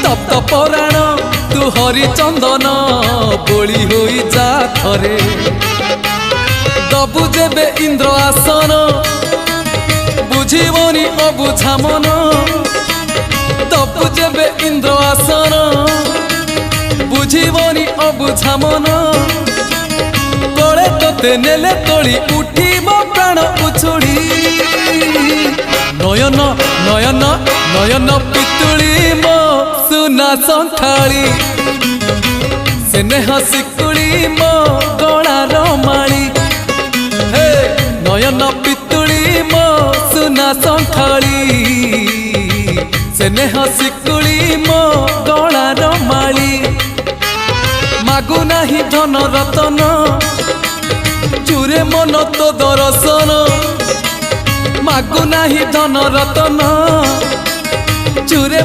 सप्त पराण तू हरिचंदन बोली होई जा थरे दबु जेबे इंद्र आसन बुझीबनी अबुझा मन दबु जेबे इंद्र आसन बुझीबनी अबुझा मन कले तोते नेले तोली उठीब प्राण उछुड़ी नयन नयन नयन पितुड़ी मो सुना संथाली स्नेह शिकुड़ी मो गलार माली हे नयन पितुड़ी मो सुना संथाली स्नेह शिकुड़ी मो गलार माली मागु नाही धन रतन चूरे मन तो दर्शन मागु नाही धन रतन चूरे